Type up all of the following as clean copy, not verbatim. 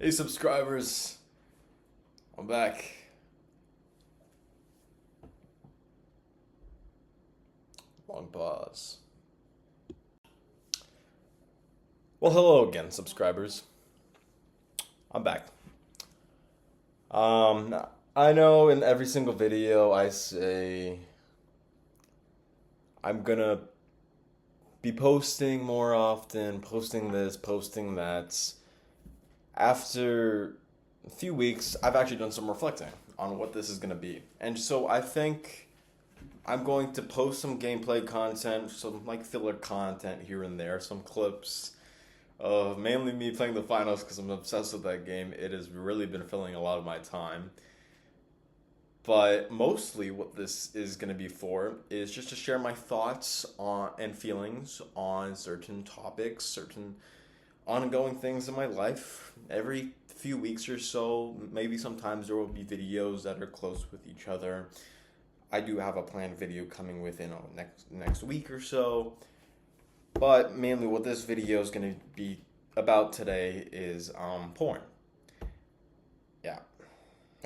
Hey subscribers, I'm back. Long pause. Well, hello again, subscribers. I'm back. Um, I know in every single video I say I'm gonna be posting more often, posting this, posting that. After a few weeks, I've actually done some reflecting on what this is gonna be. And so I think I'm going to post some gameplay content, some like filler content here and there, some clips of mainly me playing the finals because I'm obsessed with that game. It has really been filling a lot of my time. But mostly what this is going to be for is just to share my thoughts on and feelings on certain topics, certain ongoing things in my life. Every few weeks or so, maybe sometimes there will be videos that are close with each other. I do have a planned video coming within next week or so. But mainly what this video is going to be about today is porn. Yeah.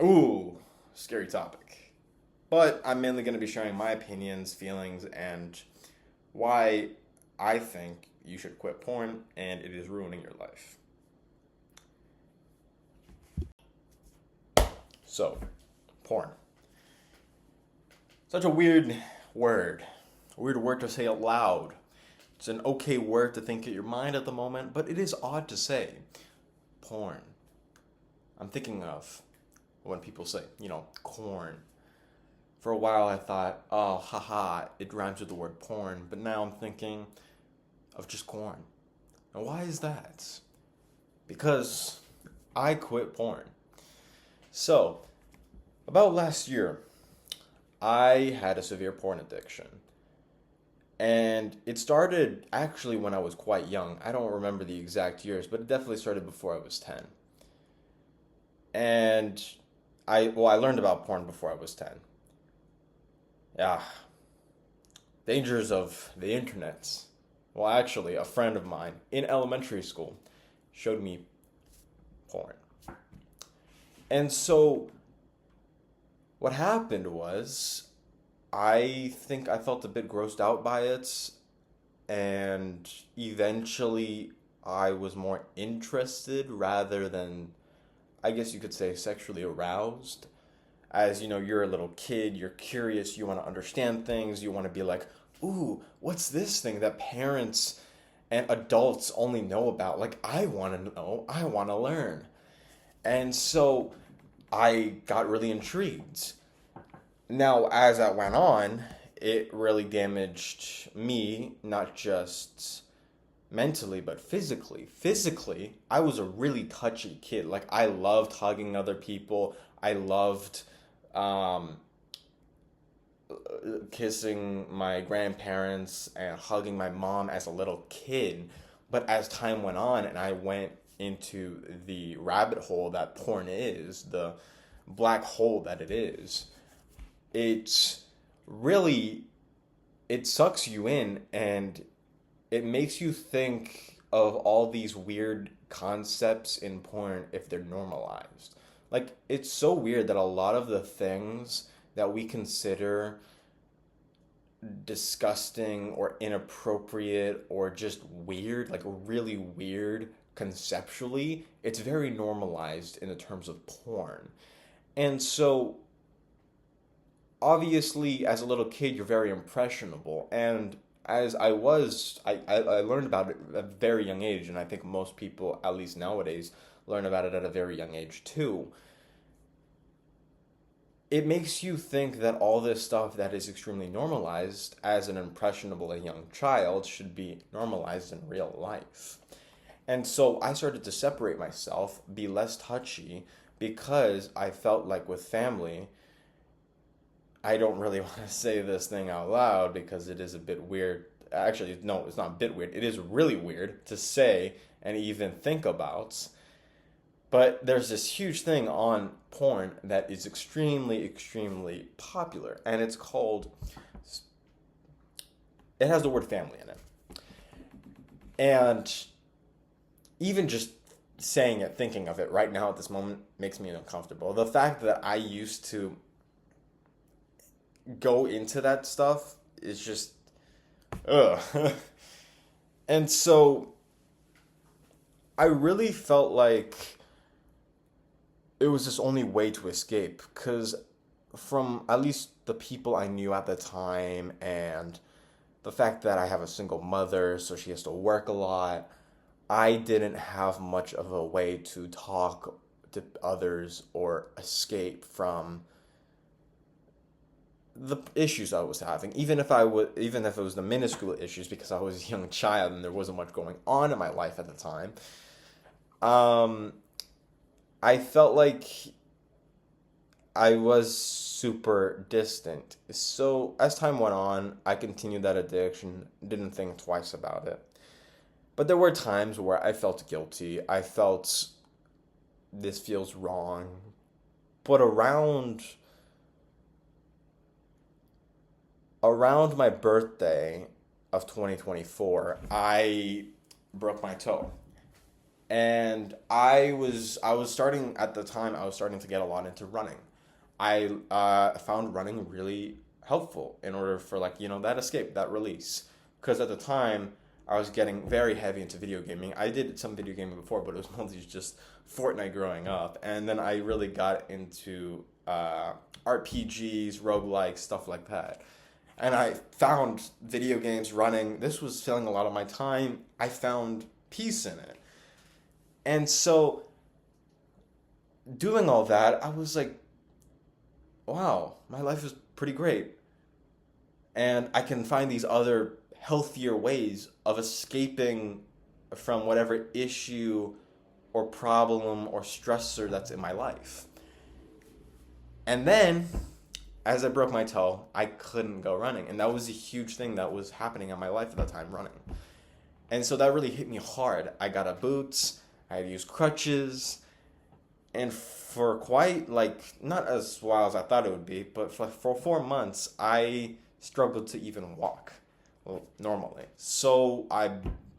Ooh, scary topic. But I'm mainly going to be sharing my opinions, feelings, and why I think you should quit porn and it is ruining your life. So, porn. Such a word. A weird word to say out loud. It's an okay word to think in your mind at the moment, but it is odd to say. Porn. I'm thinking of when people say, corn. For a while I thought, oh, haha, it rhymes with the word porn, but now I'm thinking of just corn. And why is that? Because I quit porn. So, about last year, I had a severe porn addiction. And it started actually when I was quite young. I don't remember the exact years, but it definitely started before I was 10. And I learned about porn before I was 10. Yeah. Dangers of the internet. Well, actually, a friend of mine in elementary school showed me porn. And so what happened was I think I felt a bit grossed out by it, and eventually I was more interested rather than, I guess you could say, sexually aroused. As you're a little kid, you're curious, you want to understand things, you want to be like, ooh, what's this thing that parents and adults only know about? Like, I want to know, I want to learn. And so I got really intrigued. Now, as that went on, it really damaged me, not just mentally, but physically. Physically, I was a really touchy kid. Like, I loved hugging other people. I loved um, kissing my grandparents and hugging my mom as a little kid. But as time went on and I went into the rabbit hole that porn is, the black hole that it is, it's really, it sucks you in and it makes you think of all these weird concepts in porn if they're normalized. Like, it's so weird that a lot of the things that we consider disgusting or inappropriate or just weird, like really weird conceptually, it's very normalized in the terms of porn. And so obviously as a little kid you're very impressionable, and as I learned about it at a very young age, and I think most people, at least nowadays, learn about it at a very young age too. It makes you think that all this stuff that is extremely normalized as an impressionable and young child should be normalized in real life. And so I started to separate myself, be less touchy, because I felt like with family, I don't really want to say this thing out loud because it is a bit weird. Actually, no, it's not a bit weird. It is really weird to say and even think about. But there's this huge thing on porn that is extremely, extremely popular, and it's called, it has the word family in it. And even just saying it, thinking of it right now at this moment makes me uncomfortable. The fact that I used to go into that stuff is just, ugh. And so I really felt like it was this only way to escape, because from at least the people I knew at the time, and the fact that I have a single mother, so she has to work a lot, I didn't have much of a way to talk to others or escape from the issues I was having, even if it was the minuscule issues, because I was a young child and there wasn't much going on in my life at the time. Um, I felt like I was super distant. So as time went on, I continued that addiction, didn't think twice about it. But there were times where I felt guilty. I felt this feels wrong. But around my birthday of 2024, I broke my toe. And I was starting at the time, I was starting to get a lot into running. I found running really helpful in order for, like, that escape, that release. Because at the time, I was getting very heavy into video gaming. I did some video gaming before, but it was mostly just Fortnite growing up. And then I really got into RPGs, roguelikes, stuff like that. And I found video games running. This was filling a lot of my time. I found peace in it. And so, doing all that, I was like, wow, my life is pretty great. And I can find these other healthier ways of escaping from whatever issue or problem or stressor that's in my life. And then, as I broke my toe, I couldn't go running. And that was a huge thing that was happening in my life at that time, running. And so that really hit me hard. I got a boots, I had to use crutches, and for quite, not as while as I thought it would be, but for 4 months, I struggled to even walk normally. So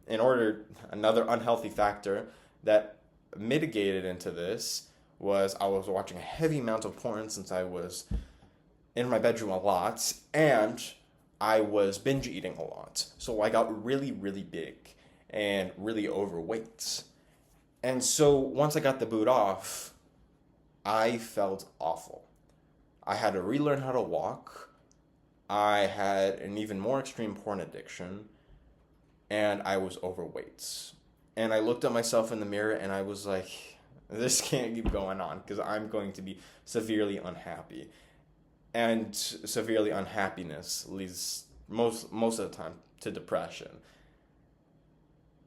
another unhealthy factor that mitigated into this was I was watching a heavy amount of porn since I was in my bedroom a lot, and I was binge eating a lot. So I got really, really big and really overweight. And so once I got the boot off, I felt awful. I had to relearn how to walk. I had an even more extreme porn addiction, and I was overweight. And I looked at myself in the mirror and I was like, this can't keep going on, because I'm going to be severely unhappy. And severely unhappiness leads most of the time to depression.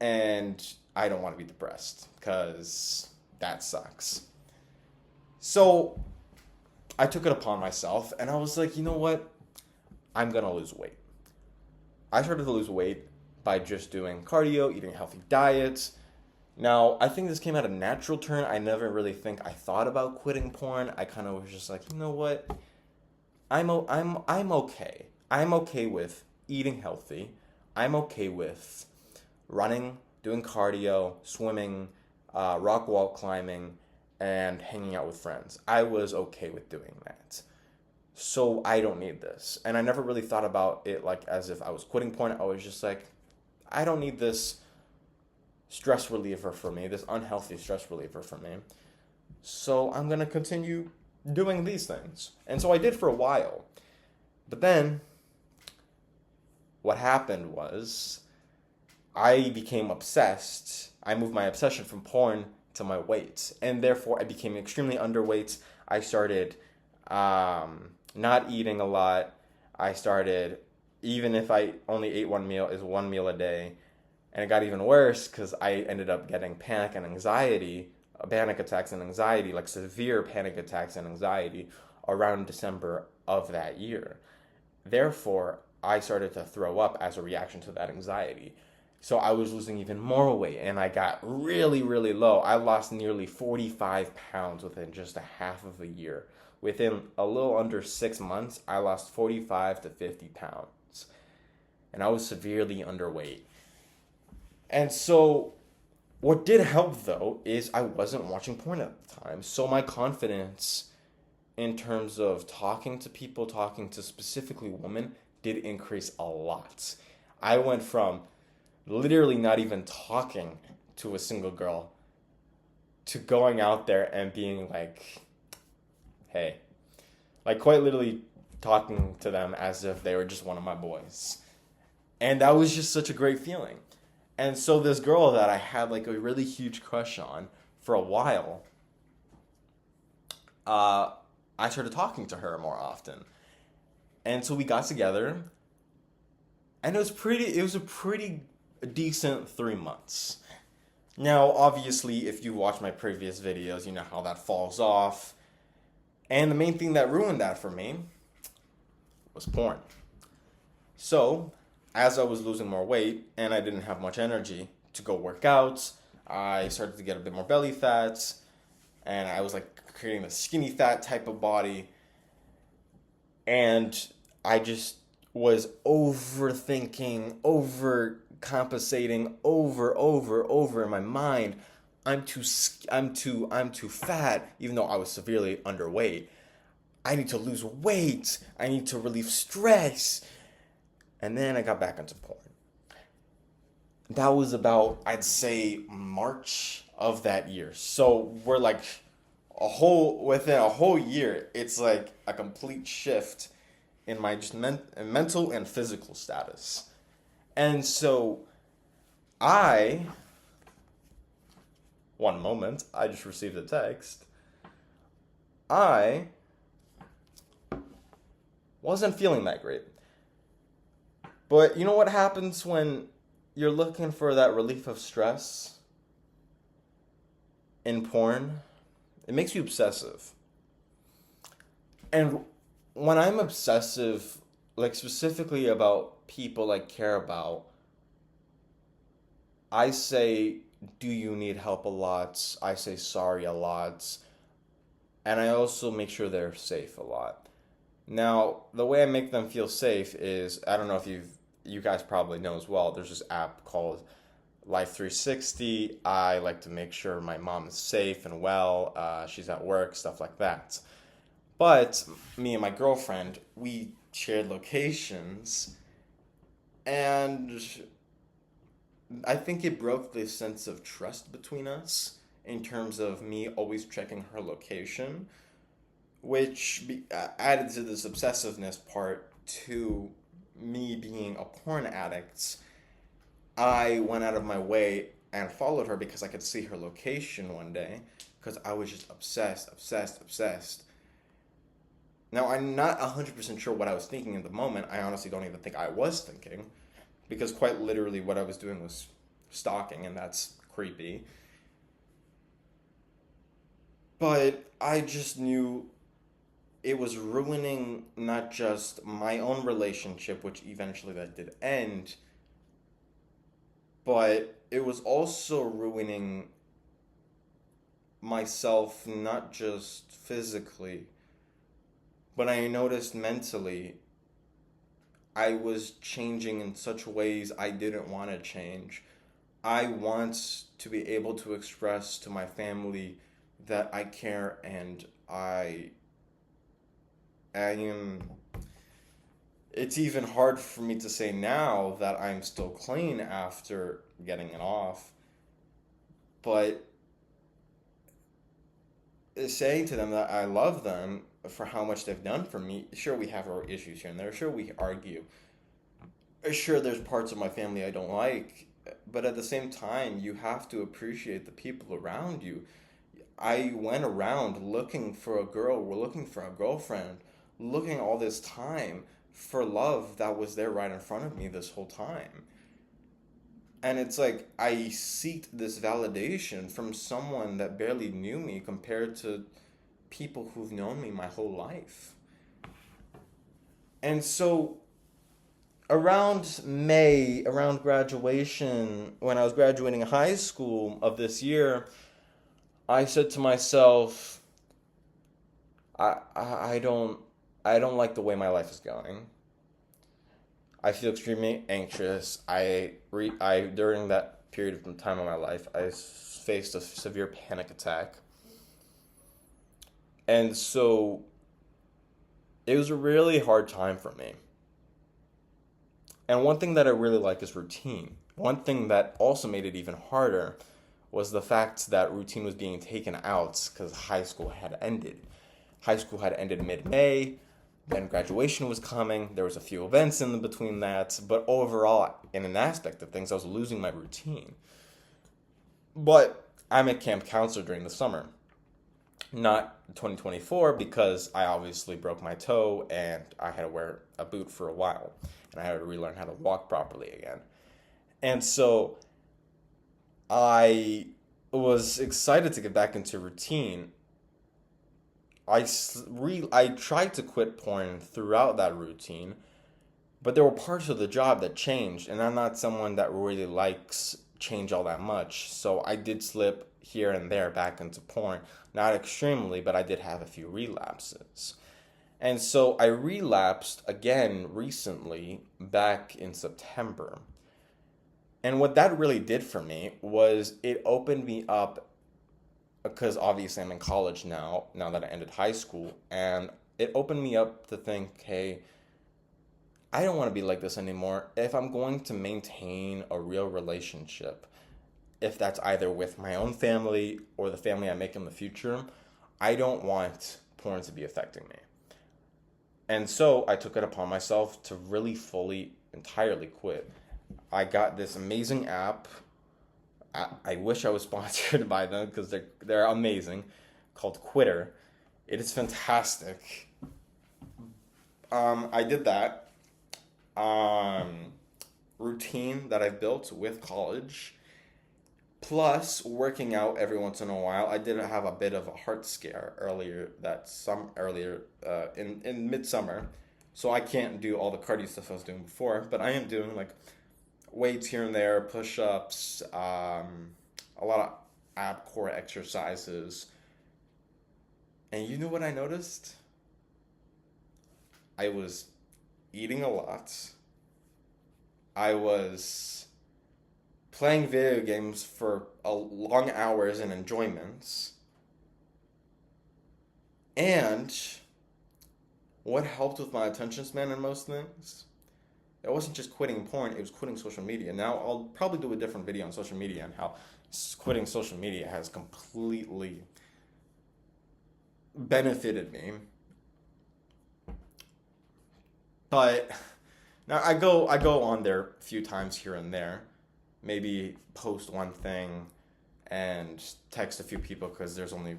And I don't want to be depressed, because that sucks. So I took it upon myself and I was like, you know what? I'm going to lose weight. I started to lose weight by just doing cardio, eating a healthy diet. Now, I think this came at a natural turn. I never really think I thought about quitting porn. I kind of was just like, you know what? I'm okay. I'm okay with eating healthy. I'm okay with running, doing cardio, swimming, rock wall climbing, and hanging out with friends. I was okay with doing that. So I don't need this. And I never really thought about it like as if I was quitting porn. I was just like, I don't need this stress reliever for me, this unhealthy stress reliever for me. So I'm going to continue doing these things. And so I did for a while. But then what happened was I became obsessed. I moved my obsession from porn to my weight. And therefore I became extremely underweight. I started not eating a lot. I started, even if I only ate one meal, is one meal a day. And it got even worse because I ended up getting panic attacks and anxiety, like severe panic attacks and anxiety around December of that year. Therefore, I started to throw up as a reaction to that anxiety. So I was losing even more weight, and I got really, really low. I lost nearly 45 pounds within just a half of a year. Within a little under 6 months, I lost 45 to 50 pounds. And I was severely underweight. And so What did help though is I wasn't watching porn at the time. So my confidence in terms of talking to people, talking to specifically women, did increase a lot. I went from literally not even talking to a single girl to going out there and being like, hey, like quite literally talking to them as if they were just one of my boys. And that was just such a great feeling. And so this girl that I had like a really huge crush on for a while, I started talking to her more often. And so we got together, and it was a pretty decent 3 months. Now, obviously, if you watch my previous videos, you know how that falls off. And the main thing that ruined that for me was porn. So, as I was losing more weight and I didn't have much energy to go work out, I started to get a bit more belly fat, and I was like creating the skinny fat type of body. And I just was overthinking, overcompensating, over in my mind. I'm too fat, even though I was severely underweight. I need to lose weight. I need to relieve stress. And then I got back into porn. That was about, I'd say, March of that year. So we're like within a whole year, it's like a complete shift in my just mental and physical status. And so I, one moment, I just received a text. I wasn't feeling that great. But you know what happens when you're looking for that relief of stress in porn? It makes you obsessive. And when I'm obsessive, like specifically about people I care about, I say, do you need help a lot? I say sorry a lot. And I also make sure they're safe a lot. Now, the way I make them feel safe is, I don't know if you guys probably know as well, there's this app called Life 360. I like to make sure my mom is safe and well. She's at work, stuff like that. But me and my girlfriend, we shared locations, and I think it broke the sense of trust between us in terms of me always checking her location, which added to this obsessiveness part to me being a porn addict. I went out of my way and followed her because I could see her location one day because I was just obsessed. Now, I'm not 100% sure what I was thinking in the moment. I honestly don't even think I was thinking because quite literally what I was doing was stalking, and that's creepy. But I just knew it was ruining not just my own relationship, which eventually that did end, but it was also ruining myself, not just physically, but I noticed mentally I was changing in such ways I didn't want to change. I want to be able to express to my family that I care and I am. It's even hard for me to say now that I'm still clean after getting it off, but saying to them that I love them for how much they've done for me. Sure, we have our issues here and there. Sure, we argue. Sure, there's parts of my family I don't like, but at the same time, you have to appreciate the people around you. I went around looking for a girl, we're looking for a girlfriend, looking all this time for love that was there right in front of me this whole time. And it's like I seeked this validation from someone that barely knew me compared to people who've known me my whole life. And so around May, around graduation, when I was graduating high school of this year, I said to myself, I don't like the way my life is going. I feel extremely anxious. I during that period of time in my life, I faced a severe panic attack. And so it was a really hard time for me. And one thing that I really like is routine. One thing that also made it even harder was the fact that routine was being taken out because high school had ended. High school had ended mid-May, then graduation was coming. There was a few events in between that, but overall, in an aspect of things, I was losing my routine. But I'm a camp counselor during the summer. Not 2024 because I obviously broke my toe and I had to wear a boot for a while. And I had to relearn how to walk properly again. And so I was excited to get back into routine. I tried to quit porn throughout that routine, but there were parts of the job that changed, and I'm not someone that really likes change all that much. So I did slip here and there back into porn. Not extremely, but I did have a few relapses. And so I relapsed again recently back in September. And what that really did for me was it opened me up because obviously I'm in college now that I ended high school, and it opened me up to think, hey, I don't want to be like this anymore. If I'm going to maintain a real relationship, if that's either with my own family or the family I make in the future, I don't want porn to be affecting me. And so I took it upon myself to really fully, entirely quit. I got this amazing app. I wish I was sponsored by them because they're amazing, called Quitter. It is fantastic. I did that routine that I built with college, plus working out every once in a while. I did have a bit of a heart scare earlier in midsummer, so I can't do all the cardio stuff I was doing before, but I am doing like weights here and there, push-ups, a lot of ab core exercises. And you know what I noticed? I was eating a lot. I was playing video games for long hours and enjoyments. And what helped with my attention span in most things? It wasn't just quitting porn, it was quitting social media. Now, I'll probably do a different video on social media and how quitting social media has completely benefited me. But now I go on there a few times here and there. Maybe post one thing and text a few people because there's only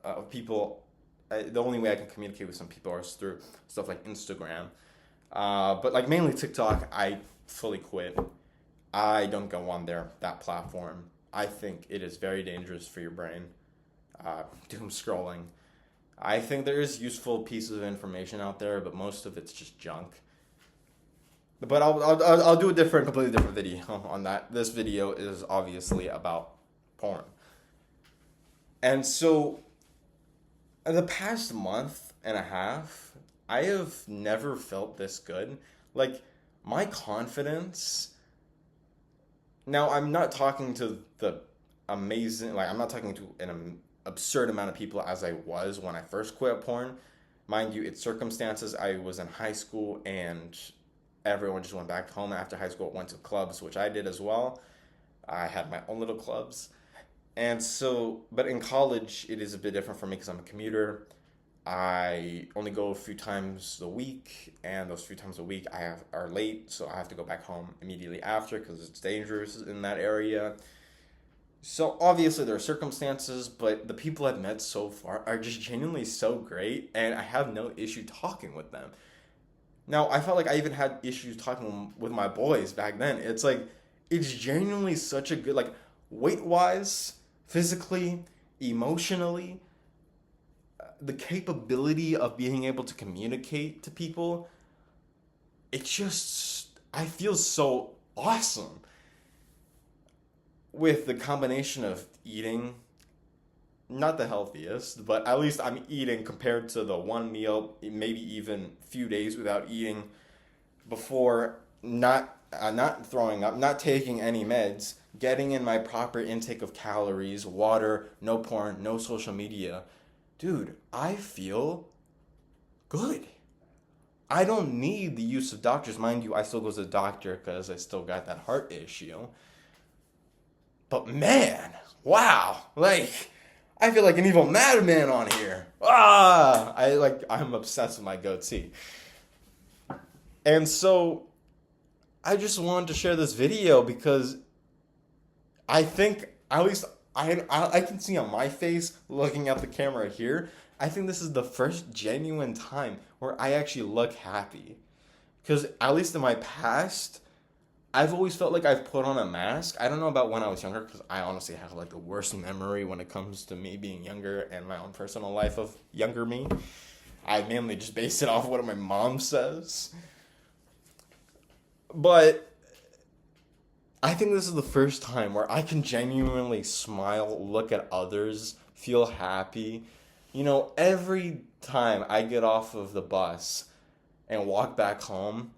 the only way I can communicate with some people is through stuff like Instagram. But like mainly TikTok, I fully quit. I don't go on that platform. I think it is very dangerous for your brain. Doom scrolling. I think there is useful pieces of information out there, but most of it's just junk. But I'll do a completely different video on that. This video is obviously about porn. And so, in the past month and a half, I have never felt this good. Like, my confidence. Now, I'm not talking to I'm not talking to an absurd amount of people as I was when I first quit porn. Mind you, it's circumstances. I was in high school and everyone just went back home after high school, went to clubs, which I did as well. I had my own little clubs. And so, but in college, it is a bit different for me because I'm a commuter. I only go a few times a week, and those few times a week are late, so I have to go back home immediately after because it's dangerous in that area. So obviously there are circumstances, but the people I've met so far are just genuinely so great, and I have no issue talking with them. Now, I felt like I even had issues talking with my boys back then. It's like, it's genuinely such a good, like, weight-wise, physically, emotionally, the capability of being able to communicate to people, I feel so awesome with the combination of eating, not the healthiest, but at least I'm eating compared to the one meal, maybe even few days without eating before, not not throwing up, not taking any meds, getting in my proper intake of calories, water, no porn, no social media, dude, I feel good. I don't need the use of doctors. Mind you, I still go to the doctor because I still got that heart issue. But man, wow. Like, I feel like an evil madman on here. I'm obsessed with my goatee. And so, I just wanted to share this video because I think, at least I can see on my face looking at the camera here, I think this is the first genuine time where I actually look happy. Because at least in my past, I've always felt like I've put on a mask. I don't know about when I was younger, because I honestly have like the worst memory when it comes to me being younger and my own personal life of younger me. I mainly just base it off what my mom says. But I think this is the first time where I can genuinely smile, look at others, feel happy. You know, every time I get off of the bus and walk back home,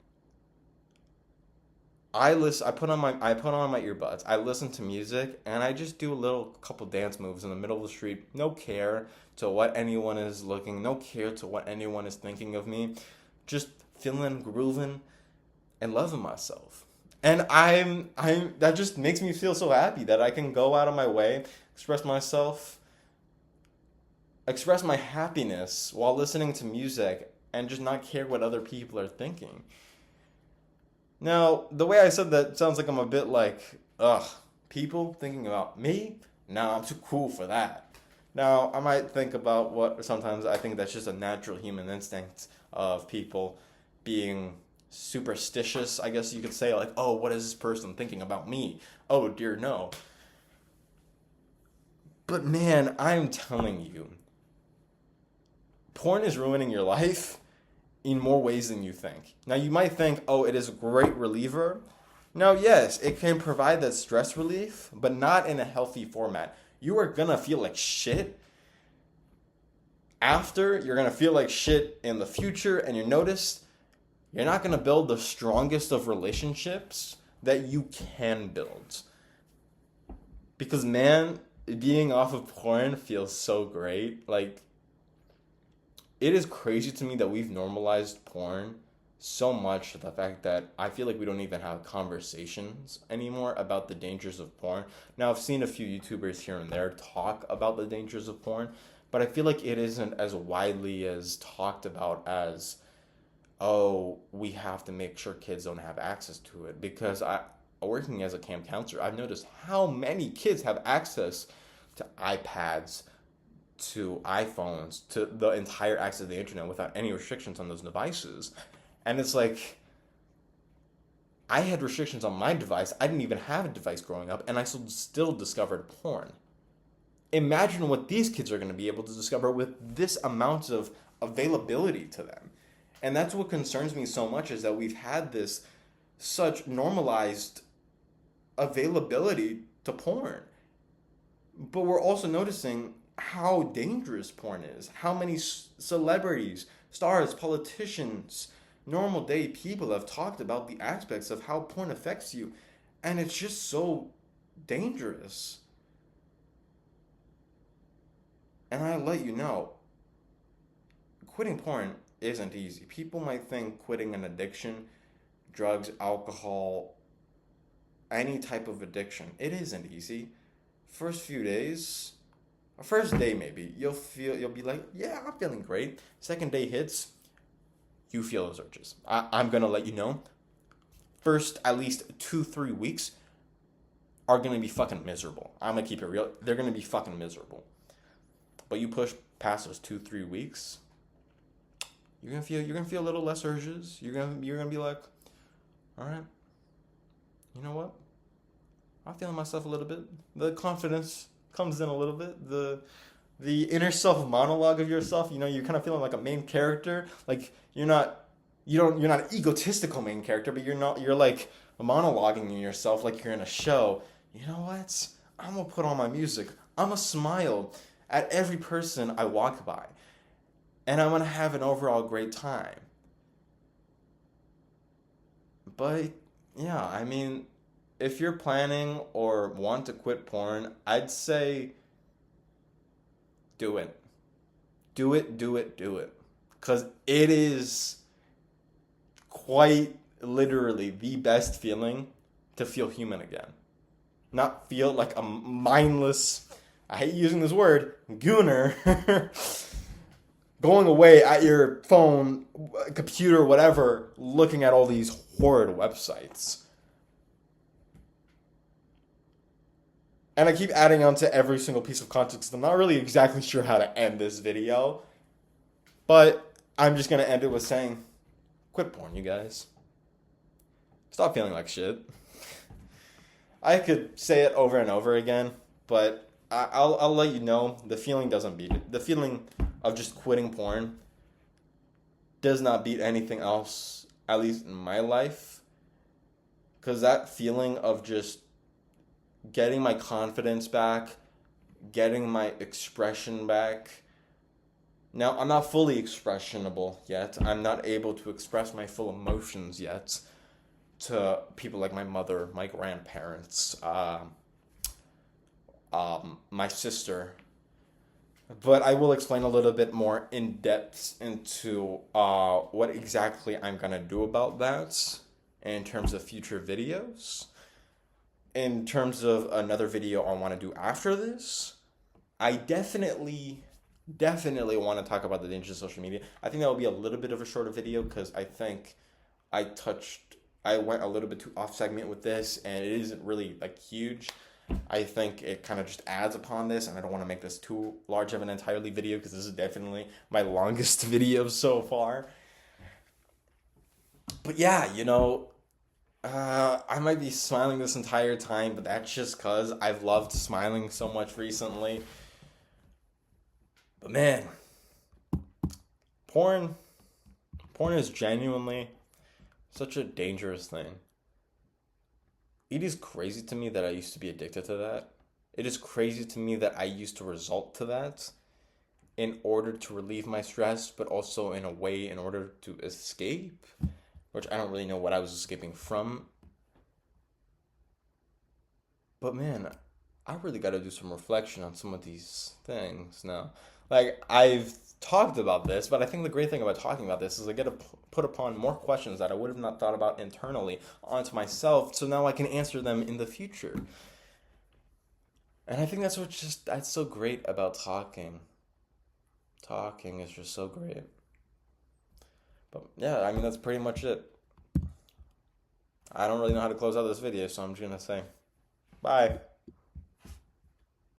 I put on my earbuds. I listen to music and I just do a little couple dance moves in the middle of the street. No care to what anyone is looking, no care to what anyone is thinking of me. Just feeling, grooving, and loving myself. And I'm that just makes me feel so happy that I can go out of my way, express myself, express my happiness while listening to music and just not care what other people are thinking. Now, the way I said that sounds like I'm a bit like, people thinking about me? No, I'm too cool for that. Now, I might think about what sometimes I think that's just a natural human instinct of people being superstitious, I guess you could say, like, oh, what is this person thinking about me? Oh, dear, no. But man, I'm telling you, porn is ruining your life in more ways than you think. Now, you might think, oh, it is a great reliever. Now, yes, it can provide that stress relief, but not in a healthy format. You are gonna feel like shit after, you're gonna feel like shit in the future, and you notice you're not gonna build the strongest of relationships that you can build. Because, man, being off of porn feels so great. Like, it is crazy to me that we've normalized porn so much to the fact that I feel like we don't even have conversations anymore about the dangers of porn. Now, I've seen a few YouTubers here and there talk about the dangers of porn, but I feel like it isn't as widely as talked about as, oh, we have to make sure kids don't have access to it. Because working as a camp counselor, I've noticed how many kids have access to iPads, to iPhones, to the entire access to the internet without any restrictions on those devices. And it's like, I had restrictions on my device. I didn't even have a device growing up, and I still discovered porn. Imagine what these kids are going to be able to discover with this amount of availability to them. And that's what concerns me so much, is that we've had this such normalized availability to porn. But we're also noticing how dangerous porn is. How many celebrities, stars, politicians, normal day people have talked about the aspects of how porn affects you. And it's just so dangerous. And I let you know, quitting porn isn't easy. People might think quitting an addiction, drugs, alcohol, any type of addiction, it isn't easy. First few days, first day maybe, you'll be like, yeah, I'm feeling great. Second day hits, you feel those urges. I'm gonna let you know, first at least 2-3 weeks are gonna be fucking miserable. I'm gonna keep it real. They're gonna be fucking miserable. But you push past those 2-3 weeks, you're gonna feel a little less urges. You're gonna be like, all right, you know what? I'm feeling myself a little bit. The confidence comes in a little bit. The inner self monologue of yourself, you're kind of feeling like a main character. Like you're not an egotistical main character, but you're like monologuing in yourself like you're in a show. You know what? I'm gonna put on my music. I'm gonna smile at every person I walk by. And I'm gonna have an overall great time. But yeah, I mean, if you're planning or want to quit porn, I'd say do it. Do it, do it, do it. Because it is quite literally the best feeling to feel human again. Not feel like a mindless, I hate using this word, gooner, going away at your phone, computer, whatever, looking at all these horrid websites. And I keep adding on to every single piece of context. I'm not really exactly sure how to end this video, but I'm just going to end it with saying, quit porn, you guys. Stop feeling like shit. I could say it over and over again, but I'll let you know the feeling doesn't beat it. The feeling of just quitting porn does not beat anything else, at least in my life. Because that feeling of just getting my confidence back, getting my expression back. Now, I'm not fully expressionable yet. I'm not able to express my full emotions yet to people like my mother, my grandparents, my sister. But I will explain a little bit more in depth into what exactly I'm going to do about that in terms of future videos. In terms of another video I want to do after this, I definitely want to talk about the dangers of social media. I think that will be a little bit of a shorter video because I think I went a little bit too off segment with this and it isn't really like huge. I think it kind of just adds upon this, and I don't want to make this too large of an entirely video because this is definitely my longest video so far. But yeah, I might be smiling this entire time, but that's just because I've loved smiling so much recently. But man, porn, porn is genuinely such a dangerous thing. It is crazy to me that I used to be addicted to that. It is crazy to me that I used to resort to that in order to relieve my stress, but also in a way in order to escape, which I don't really know what I was escaping from. But man, I really got to do some reflection on some of these things now. Like, I've talked about this, but I think the great thing about talking about this is I get to put upon more questions that I would have not thought about internally onto myself, so now I can answer them in the future. And I think that's so great about talking. Talking is just so great. But yeah, I mean, that's pretty much it. I don't really know how to close out this video, so I'm just gonna say bye.